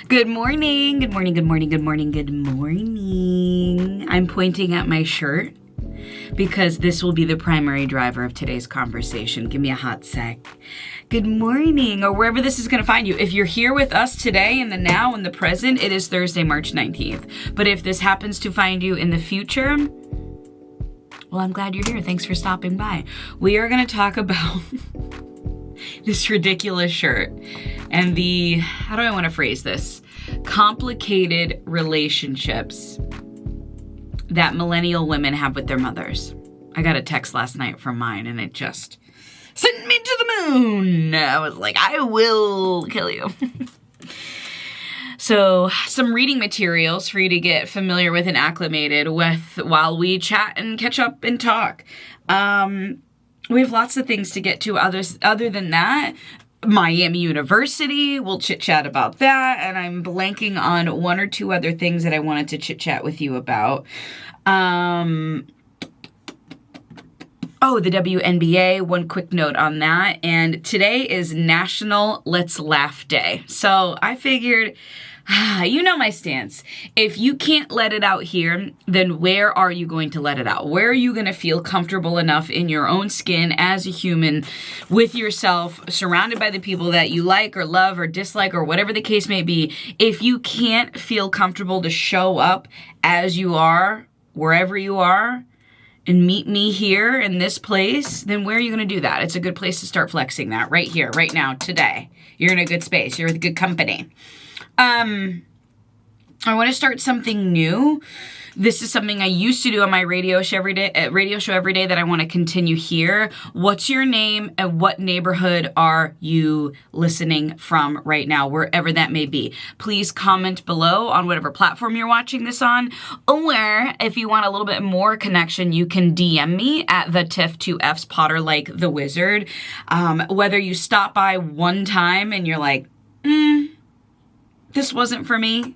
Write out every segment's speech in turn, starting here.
Good morning, good morning, good morning, good morning, good morning. I'm pointing at my shirt because this will be the primary driver of today's conversation. Give me a hot sec. Good morning, or wherever this is going to find you. If you're here with us today in the now, in the present, it is Thursday, March 19th. But if this happens to find you in the future, well, I'm glad you're here. Thanks for stopping by. We are going to talk about this ridiculous shirt and the, how do I want to phrase this? Complicated relationships that millennial women have with their mothers. I got a text last night from mine and it just sent me to the moon. I was like, I will kill you. So some reading materials for you to get familiar with and acclimated with while we chat and catch up and talk. We have lots of things to get to other than that. Miami University, we'll chit-chat about that, and I'm blanking on one or two other things that I wanted to chit-chat with you about. The WNBA, one quick note on that, and today is National Let's Laugh Day. So I figured, you know my stance. If you can't let it out here, then where are you going to let it out? Where are you going to feel comfortable enough in your own skin as a human with yourself, surrounded by the people that you like or love or dislike or whatever the case may be? If you can't feel comfortable to show up as you are, wherever you are, and meet me here in this place, then where are you going to do that? It's a good place to start flexing that right here, right now, today. You're in a good space. You're with good company. I want to start something new. This is something I used to do on my radio show every day that I want to continue here. What's your name and what neighborhood are you listening from right now, wherever that may be? Please comment below on whatever platform you're watching this on. Or if you want a little bit more connection, you can DM me at the Tiff 2Fs Potter like the wizard. Whether you stop by one time and you're like, this wasn't for me,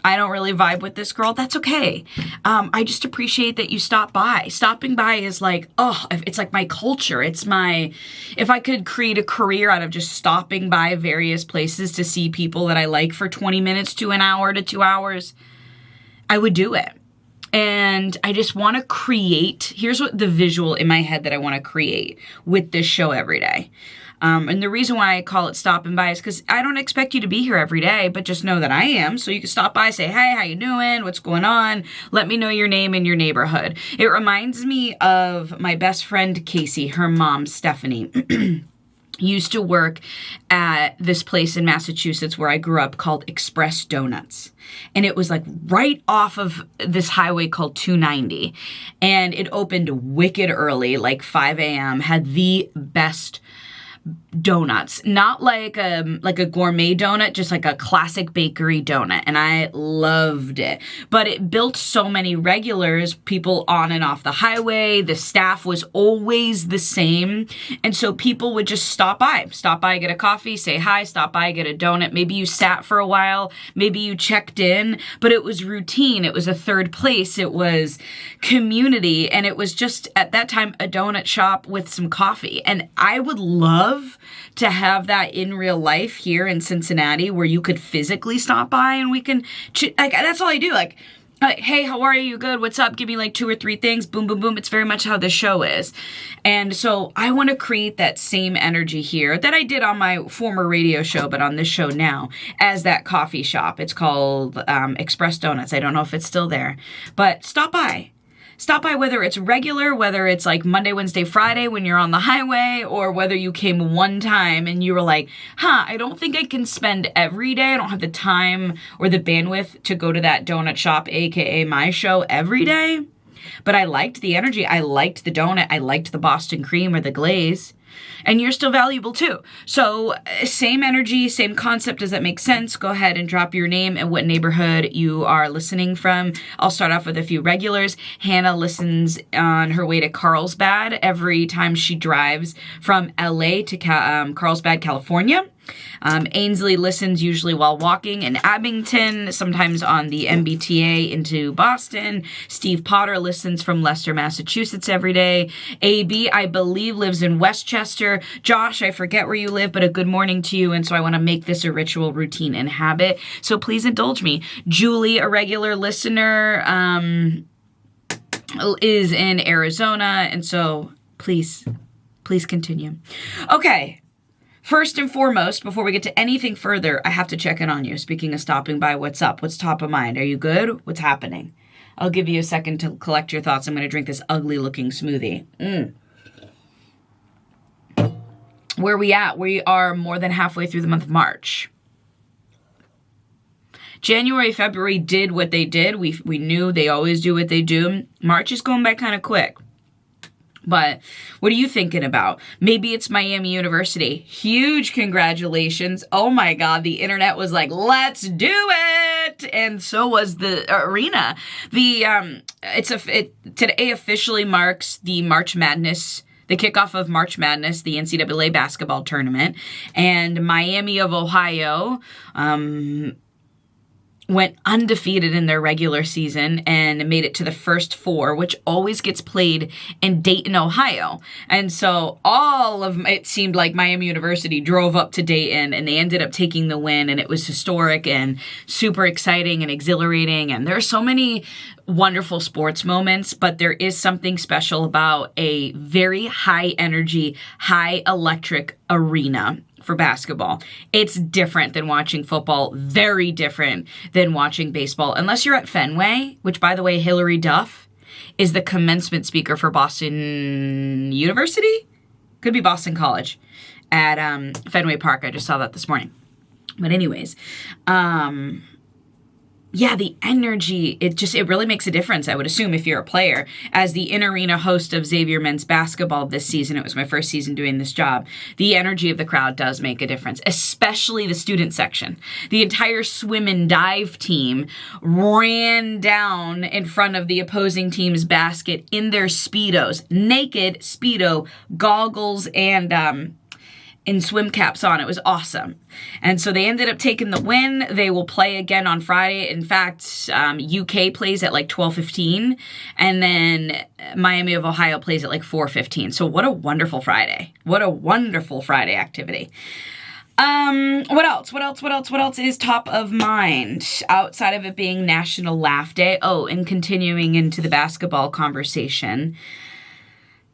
I don't really vibe with this girl, that's okay. I just appreciate that you stopped by. Stopping by is like, it's like my culture. It's if I could create a career out of just stopping by various places to see people that I like for 20 minutes to an hour to 2 hours, I would do it. And I just want to create, here's what the visual in my head that I want to create with this show every day. And the reason why I call it stopping by is because I don't expect you to be here every day, but just know that I am. So you can stop by, say, hey, how you doing? What's going on? Let me know your name and your neighborhood. It reminds me of my best friend, Casey, her mom, Stephanie. Used to work at this place in Massachusetts where I grew up called Express Donuts. And it was like right off of this highway called 290. And it opened wicked early, like 5 a.m., had the best donuts, not like a gourmet donut, just like a classic bakery donut. And I loved it, but it built so many regulars, people on and off the highway. The staff was always the same. And so people would just stop by, get a coffee, say hi, stop by, get a donut. Maybe you sat for a while, maybe you checked in, but it was routine. It was a third place. It was community. And it was just at that time, a donut shop with some coffee. And I would love to have that in real life here in Cincinnati where you could physically stop by and we can, like, that's all I do. Like, hey, how are you? Good. What's up? Give me like 2 or 3 things. Boom, boom, boom. It's very much how the show is. And so I want to create that same energy here that I did on my former radio show, but on this show now as that coffee shop. It's called Express Donuts. I don't know if it's still there, but stop by. Stop by, whether it's regular, whether it's like Monday, Wednesday, Friday when you're on the highway, or whether you came one time and you were like, I don't think I can spend every day. I don't have the time or the bandwidth to go to that donut shop, aka my show, every day. But I liked the energy. I liked the donut. I liked the Boston cream or the glaze. And you're still valuable too. So same energy, same concept. Does that make sense? Go ahead and drop your name and what neighborhood you are listening from. I'll start off with a few regulars. Hannah listens on her way to Carlsbad every time she drives from LA to Carlsbad, California. Ainsley listens usually while walking in Abington, sometimes on the MBTA into Boston. Steve Potter listens from Leicester, Massachusetts every day. AB, I believe, lives in Westchester. Josh, I forget where you live, but a good morning to you, and so I want to make this a ritual, routine, and habit, so please indulge me. Julie, a regular listener, is in Arizona, and so please continue. Okay. First and foremost, before we get to anything further, I have to check in on you. Speaking of stopping by, what's up? What's top of mind? Are you good? What's happening? I'll give you a second to collect your thoughts. I'm going to drink this ugly-looking smoothie. Where are we at? We are more than halfway through the month of March. January, February did what they did. We knew they always do what they do. March is going by kind of quick. But what are you thinking about? Maybe it's Miami University. Huge congratulations. Oh my God, the internet was like, let's do it. And so was the arena. Today officially marks the March Madness, the kickoff of March Madness, the NCAA basketball tournament. And Miami of Ohio, went undefeated in their regular season and made it to the first four, which always gets played in Dayton, Ohio. And so it seemed like Miami University drove up to Dayton and they ended up taking the win, and it was historic and super exciting and exhilarating. And there are so many wonderful sports moments, but there is something special about a very high energy, high electric arena for basketball. It's different than watching football, very different than watching baseball, unless you're at Fenway, which, by the way, Hillary Duff is the commencement speaker for Boston University? Could be Boston College at Fenway Park. I just saw that this morning. But anyways, yeah, the energy, it really makes a difference, I would assume, if you're a player. As the in-arena host of Xavier men's basketball this season, it was my first season doing this job, the energy of the crowd does make a difference, especially the student section. The entire swim and dive team ran down in front of the opposing team's basket in their Speedos, naked Speedo, goggles, and in swim caps on. It was awesome. And so they ended up taking the win. They will play again on Friday. In fact, UK plays at like 12:15, and then Miami of Ohio plays at like 4:15. So what a wonderful Friday. What a wonderful Friday activity. What else is top of mind outside of it being National Laugh Day? Oh, and continuing into the basketball conversation,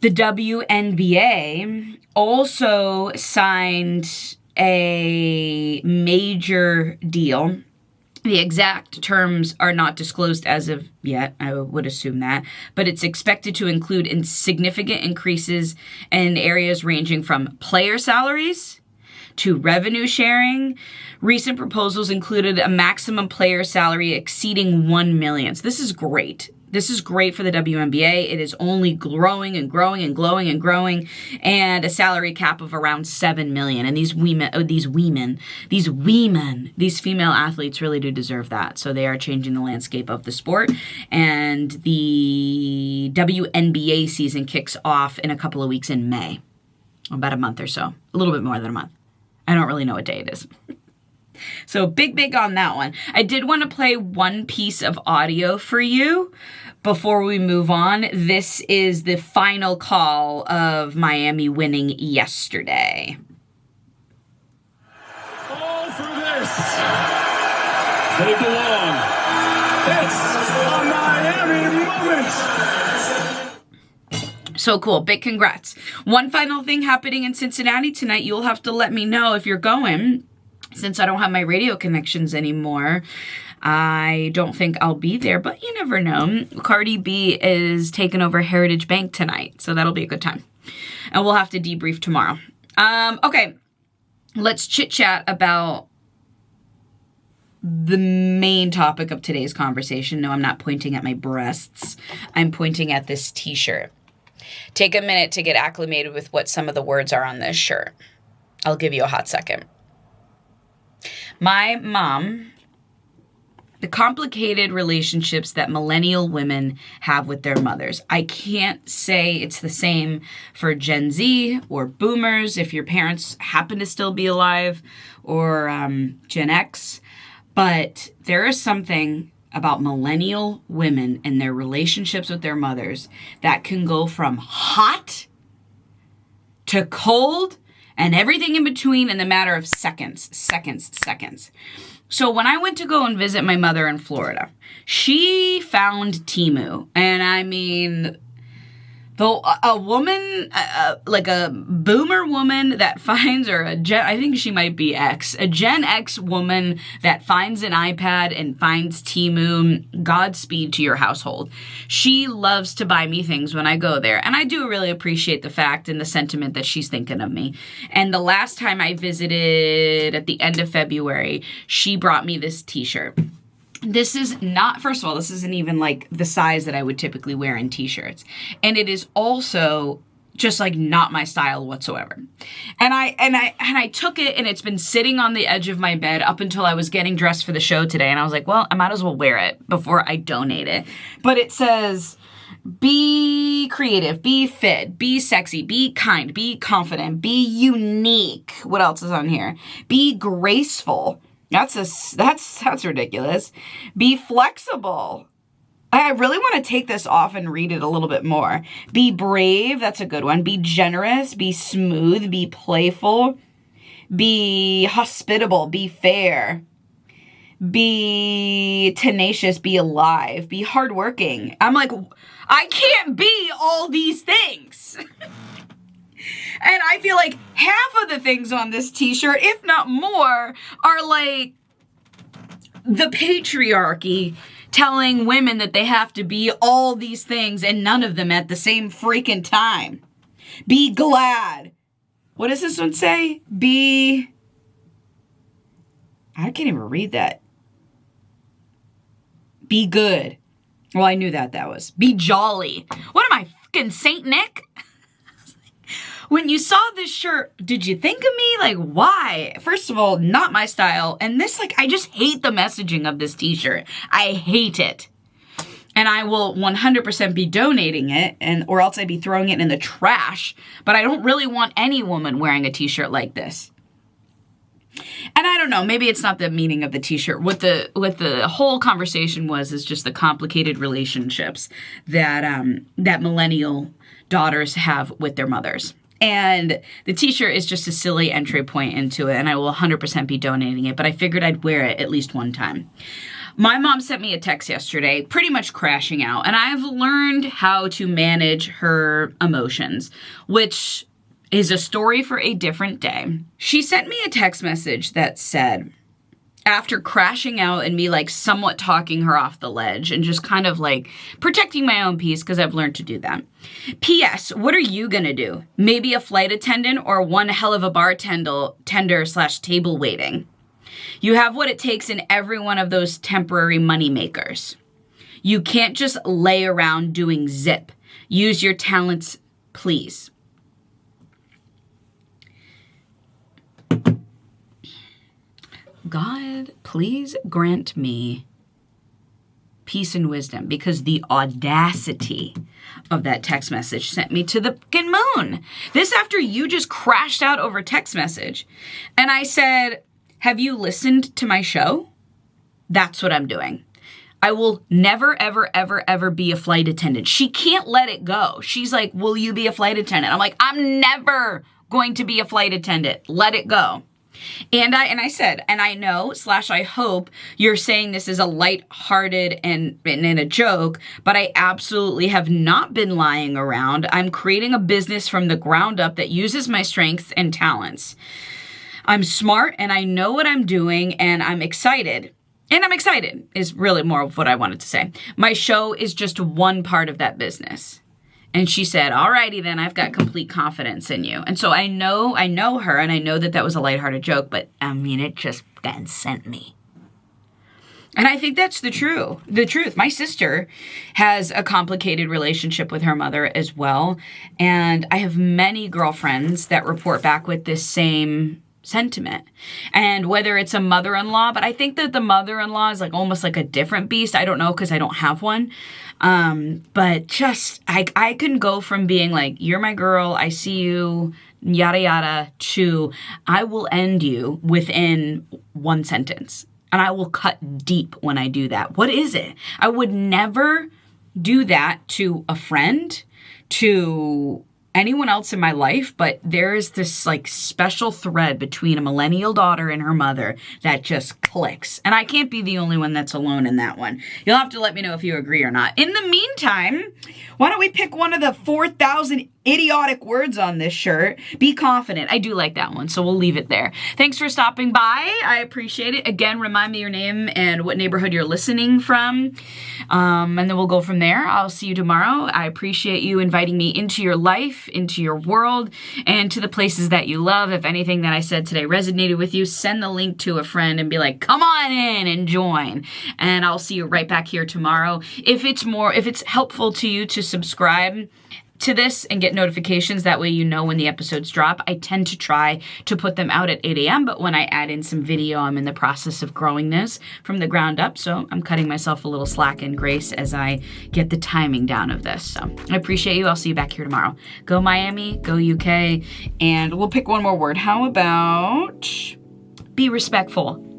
the WNBA also signed a major deal. The exact terms are not disclosed as of yet, I would assume that, but it's expected to include significant increases in areas ranging from player salaries to revenue sharing. Recent proposals included a maximum player salary exceeding $1 million. So this is great. This is great for the WNBA. It is only growing and growing and growing and growing, and a salary cap of around $7 million. And these female athletes really do deserve that. So they are changing the landscape of the sport. And the WNBA season kicks off in a couple of weeks in May, about a month or so, a little bit more than a month. I don't really know what day it is. So big on that one. I did want to play one piece of audio for you before we move on. This is the final call of Miami winning yesterday. All for this. They belong. It's a Miami moment. So cool. Big congrats. One final thing happening in Cincinnati tonight. You'll have to let me know if you're going. Since I don't have my radio connections anymore, I don't think I'll be there, but you never know. Cardi B is taking over Heritage Bank tonight, so that'll be a good time. And we'll have to debrief tomorrow. Okay, let's chit-chat about the main topic of today's conversation. No, I'm not pointing at my breasts. I'm pointing at this t-shirt. Take a minute to get acclimated with what some of the words are on this shirt. I'll give you a hot second. My mom the complicated relationships that millennial women have with their mothers. I can't say it's the same for Gen Z or boomers, if your parents happen to still be alive, or Gen X. But there is something about millennial women and their relationships with their mothers that can go from hot to cold and everything in between in the matter of seconds. So when I went to go and visit my mother in Florida, she found Temu. And I mean, though a woman, like a boomer woman that finds, or I think she might be a Gen X woman that finds an iPad and finds Temu, Godspeed to your household. She loves to buy me things when I go there. And I do really appreciate the fact and the sentiment that she's thinking of me. And the last time I visited at the end of February, she brought me this t-shirt. This is not, first of all, this isn't even like the size that I would typically wear in t-shirts. And it is also just like not my style whatsoever. And I took it, and it's been sitting on the edge of my bed up until I was getting dressed for the show today. And I was like, well, I might as well wear it before I donate it. But it says, be creative, be fit, be sexy, be kind, be confident, be unique. What else is on here? Be graceful. That's ridiculous. Be flexible. I really want to take this off and read it a little bit more. Be brave. That's a good one. Be generous. Be smooth. Be playful. Be hospitable. Be fair. Be tenacious. Be alive. Be hardworking. I'm like, I can't be all these things. And I feel like half of the things on this t-shirt, if not more, are like the patriarchy telling women that they have to be all these things and none of them at the same freaking time. Be glad. What does this one say? I can't even read that. Be good. Well, I knew that was. Be jolly. What am I, fucking Saint Nick? When you saw this shirt, did you think of me? Like, why? First of all, not my style. And this, like, I just hate the messaging of this t-shirt. I hate it. And I will 100% be donating it, or else I'd be throwing it in the trash. But I don't really want any woman wearing a t-shirt like this. And I don't know, maybe it's not the meaning of the t-shirt. What the whole conversation is just the complicated relationships that millennial daughters have with their mothers. And the t-shirt is just a silly entry point into it, and I will 100% be donating it, but I figured I'd wear it at least one time. My mom sent me a text yesterday, pretty much crashing out, and I've learned how to manage her emotions, which is a story for a different day. She sent me a text message that said, after crashing out and me like somewhat talking her off the ledge and just kind of like protecting my own peace, because I've learned to do that. P.S. What are you gonna do? Maybe a flight attendant or one hell of a bartender/table waiting. You have what it takes in every one of those temporary money makers. You can't just lay around doing zip. Use your talents, please. God, please grant me peace and wisdom, because the audacity of that text message sent me to the fucking moon. This after you just crashed out over text message. And I said, have you listened to my show? That's what I'm doing. I will never, ever, ever, ever be a flight attendant. She can't let it go. She's like, will you be a flight attendant? I'm like, I'm never going to be a flight attendant. Let it go. And I said, and I know / I hope you're saying this is a lighthearted and a joke, but I absolutely have not been lying around. I'm creating a business from the ground up that uses my strengths and talents. I'm smart and I know what I'm doing, and I'm excited. And I'm excited is really more of what I wanted to say. My show is just one part of that business. And she said, alrighty then, I've got complete confidence in you. And so I know her, and I know that was a lighthearted joke, but I mean, it just then sent me. And I think that's the truth. My sister has a complicated relationship with her mother as well. And I have many girlfriends that report back with this same sentiment. And whether it's a mother-in-law, but I think that the mother-in-law is like almost like a different beast. I don't know, because I don't have one. But just, I can go from being like, you're my girl, I see you, yada yada, to I will end you within one sentence. And I will cut deep when I do that. What is it? I would never do that to a friend, to anyone else in my life, but there is this like special thread between a millennial daughter and her mother that just clicks. And I can't be the only one that's alone in that one. You'll have to let me know if you agree or not. In the meantime, why don't we pick one of the 4,000 idiotic words on this shirt? Be confident. I do like that one, so we'll leave it there. Thanks for stopping by. I appreciate it. Again, remind me your name and what neighborhood you're listening from, and then we'll go from there. I'll see you tomorrow. I appreciate you inviting me into your life, into your world, and to the places that you love. If anything that I said today resonated with you, send the link to a friend and be like, come on in and join. And I'll see you right back here tomorrow. If it's helpful to you to subscribe to this and get notifications, that way you know when the episodes drop. I tend to try to put them out at 8 a.m., but when I add in some video, I'm in the process of growing this from the ground up, so I'm cutting myself a little slack and grace as I get the timing down of this. So I appreciate you. I'll see you back here tomorrow. Go Miami, go UK, and we'll pick one more word. How about be respectful?